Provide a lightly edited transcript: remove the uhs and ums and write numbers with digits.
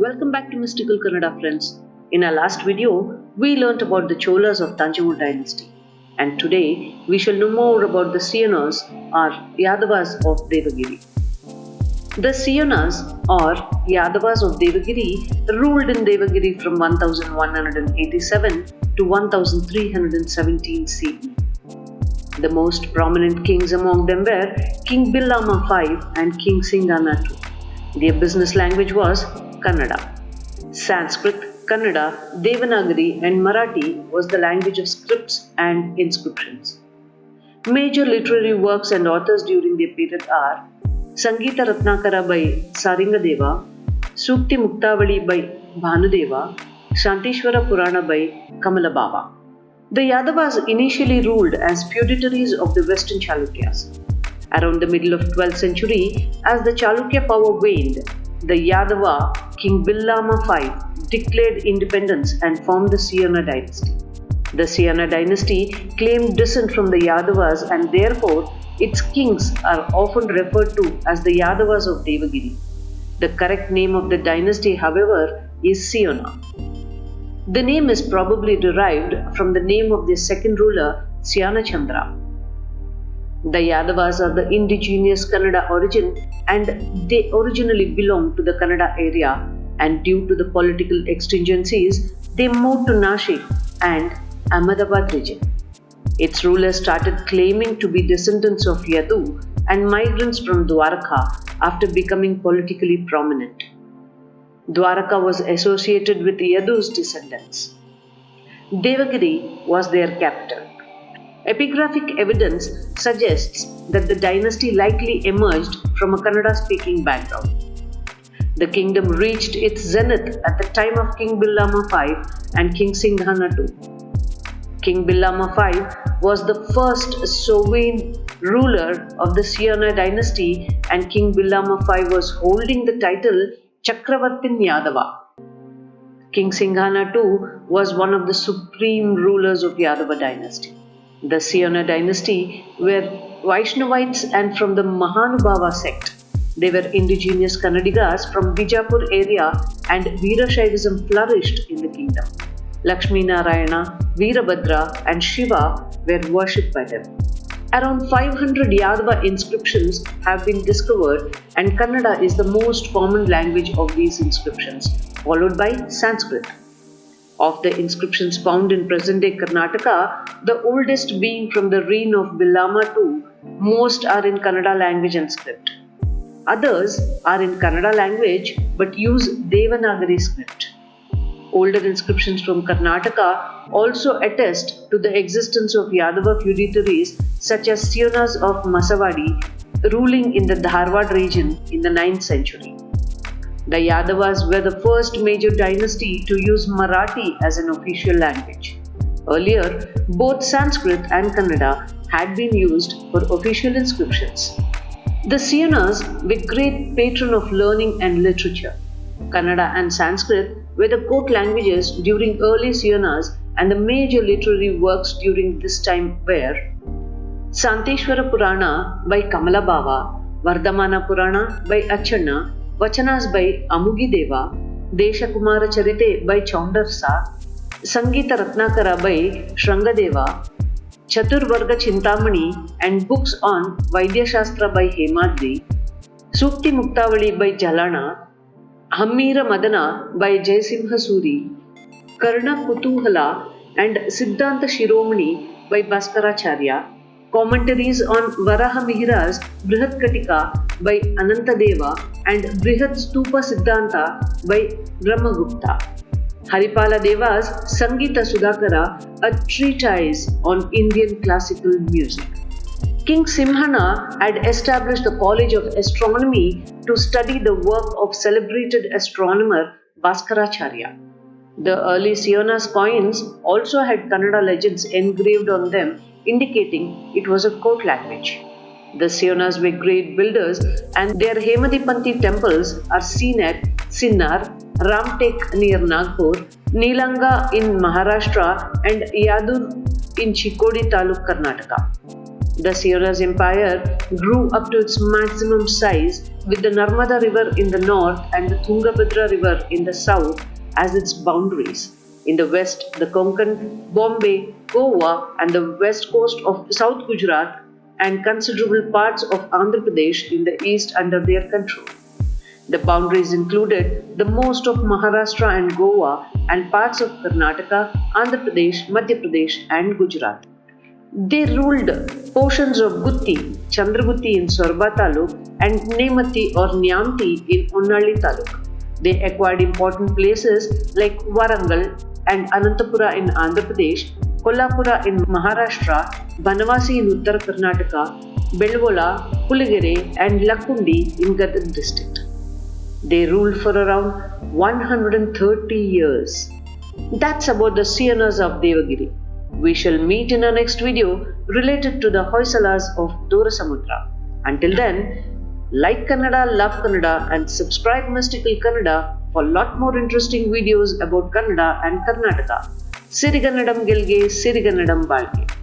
Welcome back to Mystical Kannada, friends. In our last video, we learnt about the Cholas of Tanjavur dynasty, and today we shall know more about the Seunas or Yadavas of Devagiri. The Seunas or Yadavas of Devagiri ruled in Devagiri from 1187 to 1317 CE. The most prominent kings among them were King Billama V and King Singhana II. Their business language was Kannada. Sanskrit, Kannada, Devanagari and Marathi was the language of scripts and inscriptions. Major literary works and authors during their period are Sangeeta Ratnakara by Saringadeva, Sukti Muktavali by Bhanudeva, Shantishwara Purana by Kamalabhava. The Yadavas initially ruled as feudatories of the Western Chalukyas. Around the middle of 12th century, as the Chalukya power waned, the Yadava King Billama V declared independence and formed the Seuna dynasty. The Seuna dynasty claimed descent from the Yadavas and therefore its kings are often referred to as the Yadavas of Devagiri. The correct name of the dynasty, however, is Seuna. The name is probably derived from the name of their second ruler, Seuna Chandra. The Yadavas are the indigenous Kannada origin and they originally belonged to the Kannada area, and due to the political exigencies, they moved to Nashik and Ahmedabad region. Its rulers started claiming to be descendants of Yadu and migrants from Dwaraka after becoming politically prominent. Dwaraka was associated with Yadu's descendants. Devagiri was their capital. Epigraphic evidence suggests that the dynasty likely emerged from a Kannada-speaking background. The kingdom reached its zenith at the time of King Billama V and King Singhana II. King Billama V was the first sovereign ruler of the Seuna dynasty, and King Billama V was holding the title Chakravartin Yadava. King Singhana II was one of the supreme rulers of Yadava dynasty. The Seuna dynasty were Vaishnavites and from the Mahanubhava sect. They were indigenous Kannadigas from Bijapur area, and Veerashaivism flourished in the kingdom. Lakshmi Narayana, Veerabhadra and Shiva were worshipped by them. Around 500 Yadava inscriptions have been discovered, and Kannada is the most common language of these inscriptions, followed by Sanskrit. Of the inscriptions found in present-day Karnataka, the oldest being from the reign of Billama II, most are in Kannada language and script. Others are in Kannada language but use Devanagari script. Older inscriptions from Karnataka also attest to the existence of Yadava feudatories such as Seunas of Masavadi, ruling in the Dharwad region in the 9th century. The Yadavas were the first major dynasty to use Marathi as an official language. Earlier, both Sanskrit and Kannada had been used for official inscriptions. The Seunas were great patron of learning and literature. Kannada and Sanskrit were the court languages during early Seunas, and the major literary works during this time were Shantishwara Purana by Kamalabhava, Vardhamana Purana by Achanna, Vachanas by Amugideva, Deshakumara Charite by Chaundarsa, Sangeeta Ratnakara by Shrangadeva, Chaturvarga Chintamani and books on Vaidya Shastra by Hemadri, Sukti Muktavali by Jalana, Hammira Madana by Jaisimha Suri, Karna Kutuhala and Siddhanta Shiromani by Bhaskaracharya, commentaries on Varaha Mihira's Brihat Katika by Anantadeva and Brihat Stupa Siddhanta by Brahmagupta. Haripala Deva's Sangeeta Sudhakara, a treatise on Indian classical music. King Singhana had established the College of Astronomy to study the work of celebrated astronomer Bhaskaracharya. The early Seuna's coins also had Kannada legends engraved on them, indicating it was a court language. The Seunas were great builders, and their Hemadipanti temples are seen at Sinnar, Ramtek near Nagpur, Nilanga in Maharashtra, and Yadur in Chikodi Taluk, Karnataka. The Seuna's empire grew up to its maximum size with the Narmada River in the north and the Tungabhadra River in the south as its boundaries. In the west, the Konkan, Bombay, Goa, and the west coast of South Gujarat, and considerable parts of Andhra Pradesh in the east under their control. The boundaries included the most of Maharashtra and Goa and parts of Karnataka, Andhra Pradesh, Madhya Pradesh, and Gujarat. They ruled portions of Gutti, Chandragutti in Sorba Taluk, and Nemati or Nyamti in Onnalli Taluk. They acquired important places like Warangal and Anantapura in Andhra Pradesh, Kolhapura in Maharashtra, Banavasi in Uttar Karnataka, Belvola, Puligere, and Lakkundi in Gadag district. They ruled for around 130 years. That's about the Seunas of Devagiri. We shall meet in our next video related to the Hoysalas of Dorasamudra. Until then, like Kannada, love Kannada, and subscribe Mystical Kannada for lot more interesting videos about Kannada and Karnataka. Sirigannadam Gelge, Sirigannadam Balge.